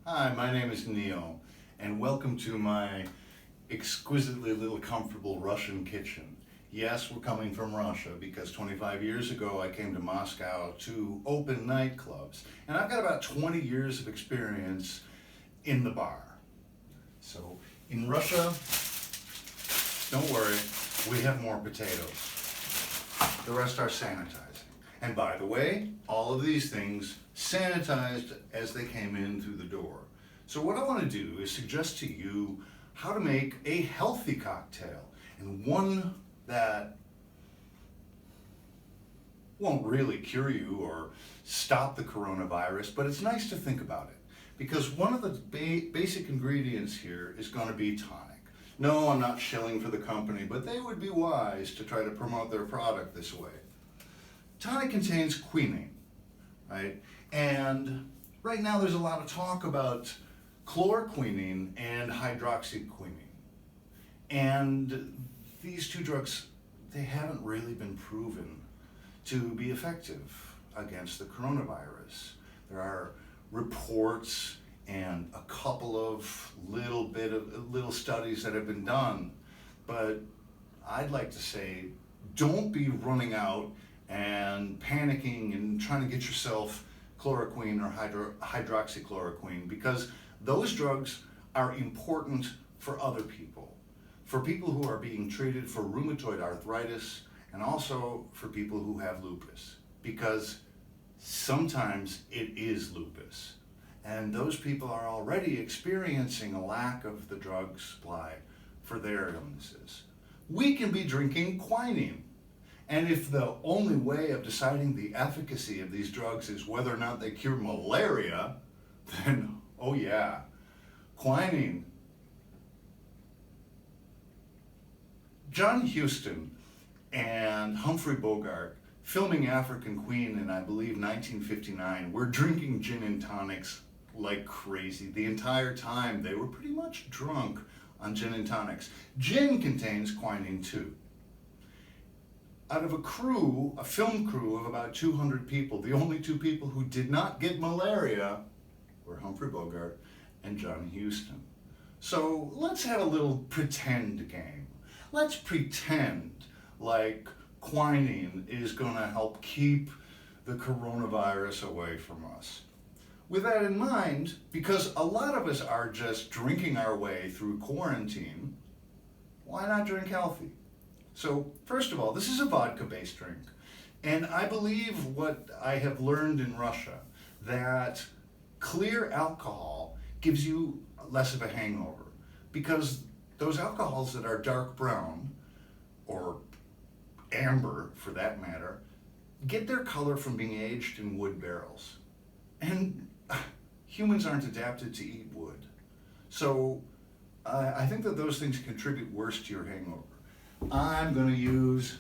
Hi, my name is Neil, and welcome to my exquisitely little comfortable Russian kitchen. Yes, we're coming from Russia because 25 years ago I came to Moscow to open nightclubs, and I've got about 20 years of experience in the bar. So in Russia, don't worry, we have more potatoes. The rest are sanitizing. And by the way, all of these things sanitized as they came in through the door. So what I want to do is suggest to you how to make a healthy cocktail, and one that won't really cure you or stop the coronavirus, but it's nice to think about it, because one of the basic ingredients here is going to be tonic. No, I'm not shilling for the company, but they would be wise to try to promote their product this way. Tonic contains quinine, right? And right now there's a lot of talk about chloroquine and hydroxychloroquine. And these two drugs, they haven't really been proven to be effective against the coronavirus. There are reports and a couple of little studies that have been done, but I'd like to say, don't be running out and panicking and trying to get yourself chloroquine or hydroxychloroquine, because those drugs are important for other people, for people who are being treated for rheumatoid arthritis, and also for people who have lupus, because sometimes it is lupus, and those people are already experiencing a lack of the drug supply for their illnesses. We can be drinking quinine. And if the only way of deciding the efficacy of these drugs is whether or not they cure malaria, then, oh yeah, quinine. John Huston and Humphrey Bogart, filming African Queen in, I believe, 1959, were drinking gin and tonics like crazy. The entire time they were pretty much drunk on gin and tonics. Gin contains quinine too. Out of a film crew of about 200 people, the only two people who did not get malaria were Humphrey Bogart and John Huston. So let's have a little pretend game. Let's pretend like quinine is going to help keep the coronavirus away from us. With that in mind, because a lot of us are just drinking our way through quarantine, why not drink healthy? So first of all, this is a vodka-based drink, and I believe what I have learned in Russia, that clear alcohol gives you less of a hangover, because those alcohols that are dark brown, or amber for that matter, get their color from being aged in wood barrels. And humans aren't adapted to eat wood. So I think that those things contribute worse to your hangover. I'm going to use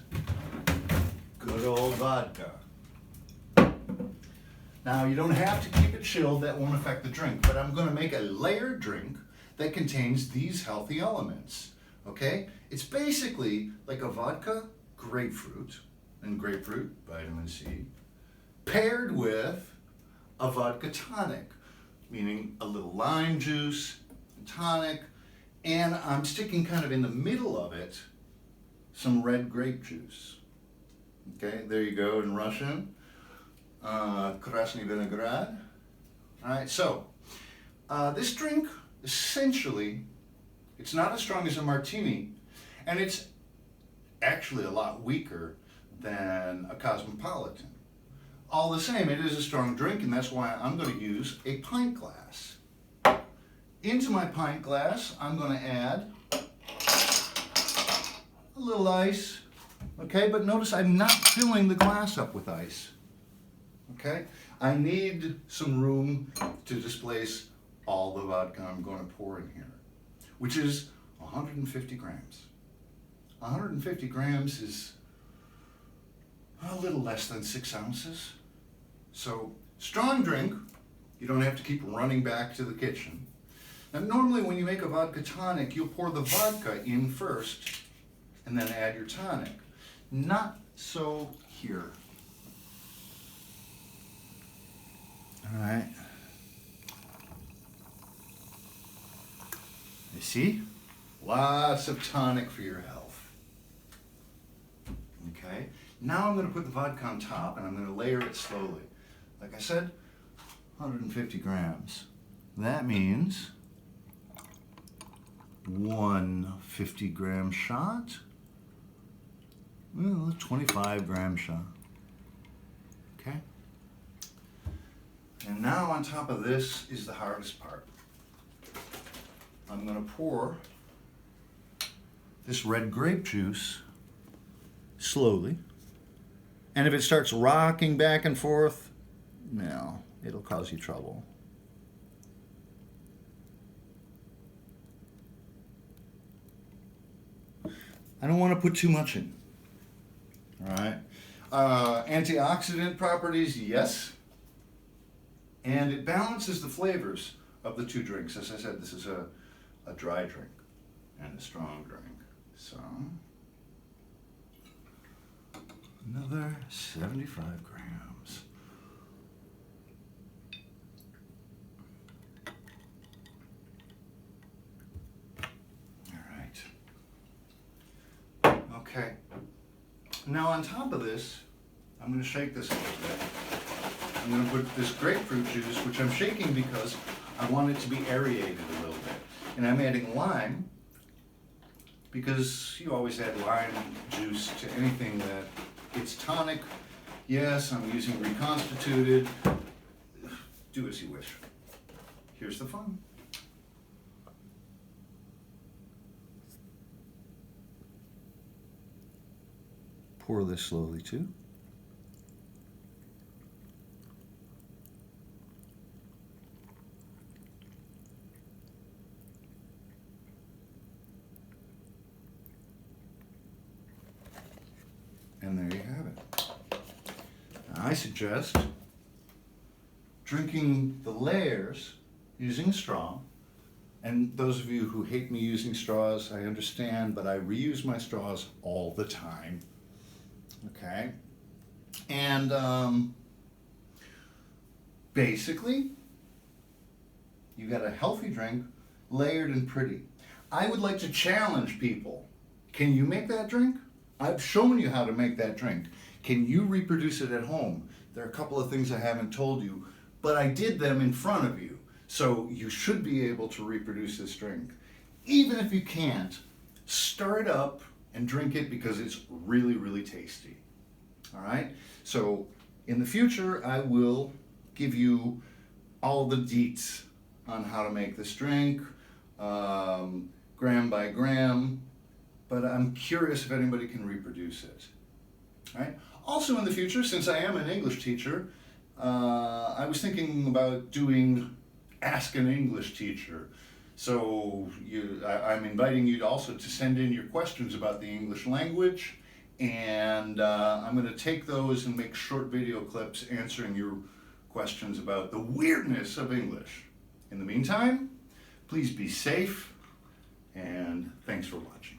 good old vodka. Now, you don't have to keep it chilled, that won't affect the drink, but I'm going to make a layered drink that contains these healthy elements, okay? It's basically like a vodka grapefruit, and grapefruit, vitamin C, paired with a vodka tonic, meaning a little lime juice, tonic, and I'm sticking kind of in the middle of it some red grape juice. Okay, there you go in Russian. Krasny vinograd. All right, so this drink, essentially, it's not as strong as a martini, and it's actually a lot weaker than a cosmopolitan. All the same, it is a strong drink, and that's why I'm going to use a pint glass. Into my pint glass, I'm going to add a little ice, okay? But notice I'm not filling the glass up with ice, okay? I need some room to displace all the vodka I'm going to pour in here, which is 150 grams. 150 grams is a little less than 6 ounces. So, strong drink, you don't have to keep running back to the kitchen. Now, normally when you make a vodka tonic, you'll pour the vodka in first and then add your tonic. Not so here. All right. See? Lots of tonic for your health. Okay? Now I'm going to put the vodka on top and I'm going to layer it slowly. Like I said, 150 grams. That means 1 50-gram shot. Well, 25-gram shot. Okay? And now on top of this is the hardest part. I'm going to pour this red grape juice slowly. And if it starts rocking back and forth, no, it'll cause you trouble. I don't want to put too much in. All right. Antioxidant properties, yes. And it balances the flavors of the two drinks. As I said, this is a dry drink and a strong drink. So, another 75 grams. All right. Okay. Now on top of this, I'm going to shake this a little bit. I'm going to put this grapefruit juice, which I'm shaking because I want it to be aerated a little bit. And I'm adding lime because you always add lime juice to anything that it's tonic. Yes, I'm using reconstituted. Do as you wish. Here's the fun. Pour this slowly too. And there you have it. Now, I suggest drinking the layers using a straw. And those of you who hate me using straws, I understand, but I reuse my straws all the time. Okay? And basically, you got a healthy drink, layered and pretty. I would like to challenge people. Can you make that drink? I've shown you how to make that drink. Can you reproduce it at home? There are a couple of things I haven't told you, but I did them in front of you. So you should be able to reproduce this drink. Even if you can't, stir it up and drink it because it's really, really tasty. All right? So in the future, I will give you all the deets on how to make this drink, gram by gram, but I'm curious if anybody can reproduce it. All right? Also in the future, since I am an English teacher, I was thinking about doing Ask an English Teacher. So I'm inviting you also to send in your questions about the English language, and I'm going to take those and make short video clips answering your questions about the weirdness of English. In the meantime, please be safe, and thanks for watching.